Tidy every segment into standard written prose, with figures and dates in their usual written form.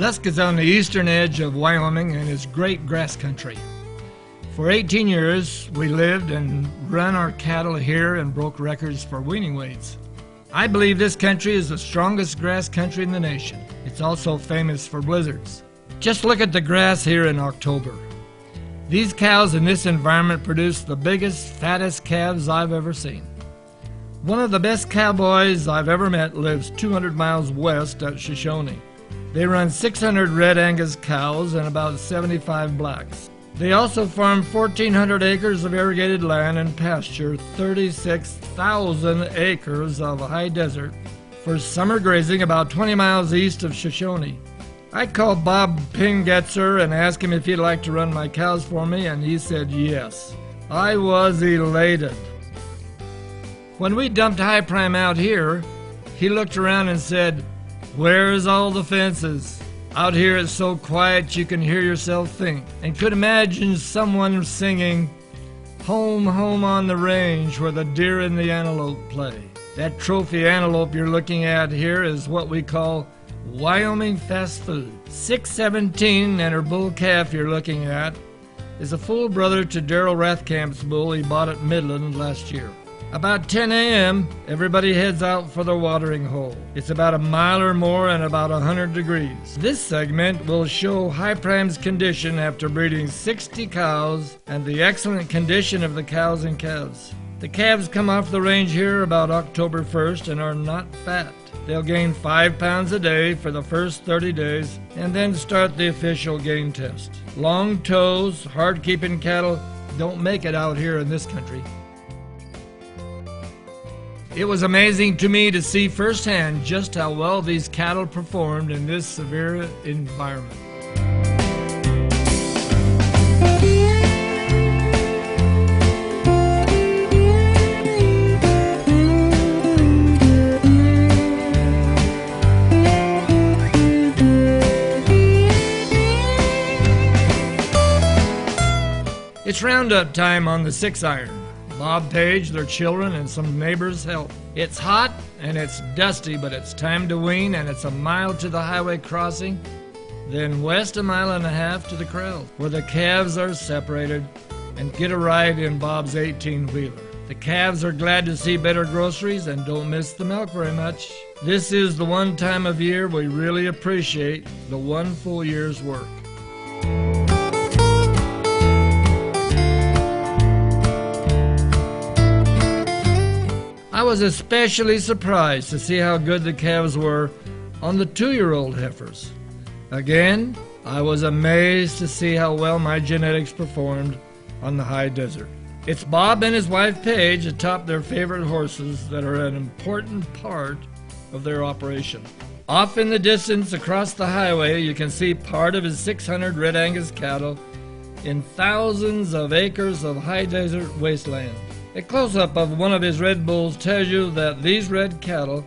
Lusk is on the eastern edge of Wyoming and is great grass country. For 18 years, we lived and run our cattle here and broke records for weaning weights. I believe this country is the strongest grass country in the nation. It's also famous for blizzards. Just look at the grass here in October. These cows in this environment produce the biggest, fattest calves I've ever seen. One of the best cowboys I've ever met lives 200 miles west at Shoshone. They run 600 red Angus cows and about 75 blacks. They also farm 1,400 acres of irrigated land and pasture 36,000 acres of high desert for summer grazing about 20 miles east of Shoshone. I called Bob Pingetzer and asked him if he'd like to run my cows for me, and he said yes. I was elated. When we dumped High Prime out here, he looked around and said, "Where's all the fences? Out here it's so quiet you can hear yourself think," and could imagine someone singing, "Home, home on the range where the deer and the antelope play." That trophy antelope you're looking at here is what we call Wyoming fast food. 617 and her bull calf you're looking at is a full brother to Daryl Rathcamp's bull he bought at Midland last year. About 10 a.m., everybody heads out for the watering hole. It's about a mile or more and about 100 degrees. This segment will show High Prime's condition after breeding 60 cows and the excellent condition of the cows and calves. The calves come off the range here about October 1st and are not fat. They'll gain 5 pounds a day for the first 30 days and then start the official gain test. Long toes, hard-keeping cattle don't make it out here in this country. It was amazing to me to see firsthand just how well these cattle performed in this severe environment. It's roundup time on the 6-iron. Bob Page, their children, and some neighbors help. It's hot and it's dusty, but it's time to wean, and it's a mile to the highway crossing, then west a mile and a half to the corral, where the calves are separated and get a ride in Bob's 18-wheeler. The calves are glad to see better groceries and don't miss the milk very much. This is the one time of year we really appreciate the one full year's work. I was especially surprised to see how good the calves were on the 2-year-old heifers. Again, I was amazed to see how well my genetics performed on the high desert. It's Bob and his wife Paige atop their favorite horses that are an important part of their operation. Off in the distance across the highway, you can see part of his 600 red Angus cattle in thousands of acres of high desert wasteland. A close-up of one of his red bulls tells you that these red cattle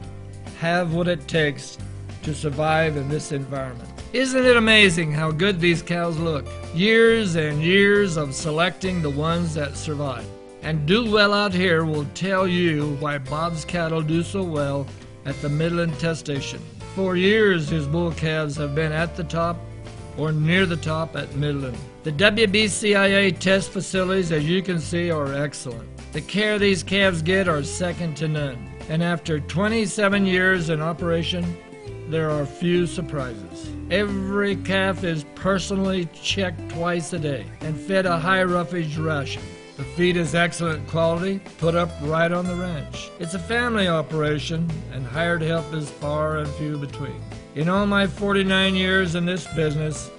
have what it takes to survive in this environment. Isn't it amazing how good these cows look? Years and years of selecting the ones that survive and do well out here will tell you why Bob's cattle do so well at the Midland test station. For years his bull calves have been at the top or near the top at Midland. The WBCIA test facilities, as you can see, are excellent. The care these calves get are second to none. And after 27 years in operation, there are few surprises. Every calf is personally checked twice a day and fed a high roughage ration. The feed is excellent quality, put up right on the ranch. It's a family operation, and hired help is far and few between. In all my 49 years in this business,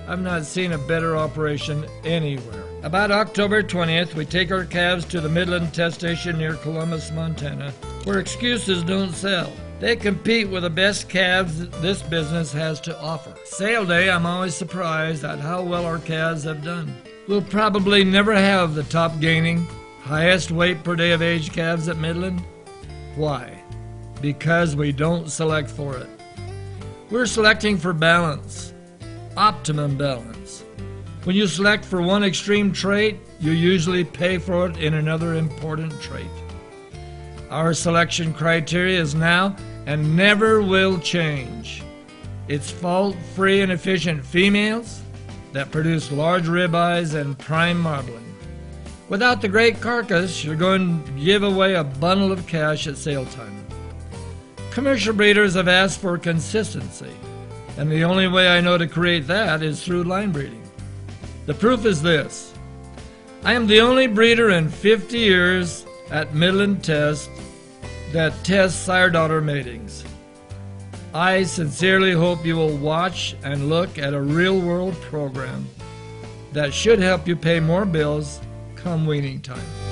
I've not seen a better operation anywhere. About October 20th, we take our calves to the Midland test station near Columbus, Montana, where excuses don't sell. They compete with the best calves this business has to offer. Sale day, I'm always surprised at how well our calves have done. We'll probably never have the top gaining, highest weight per day of aged calves at Midland. Why? Because we don't select for it. We're selecting for balance, optimum balance. When you select for one extreme trait, you usually pay for it in another important trait. Our selection criteria is now and never will change. It's fault-free and efficient females that produce large ribeyes and prime marbling. Without the great carcass, you're going to give away a bundle of cash at sale time. Commercial breeders have asked for consistency, and the only way I know to create that is through line breeding. The proof is this. I am the only breeder in 50 years at Midland Test that tests sire-daughter matings. I sincerely hope you will watch and look at a real-world program that should help you pay more bills come weaning time.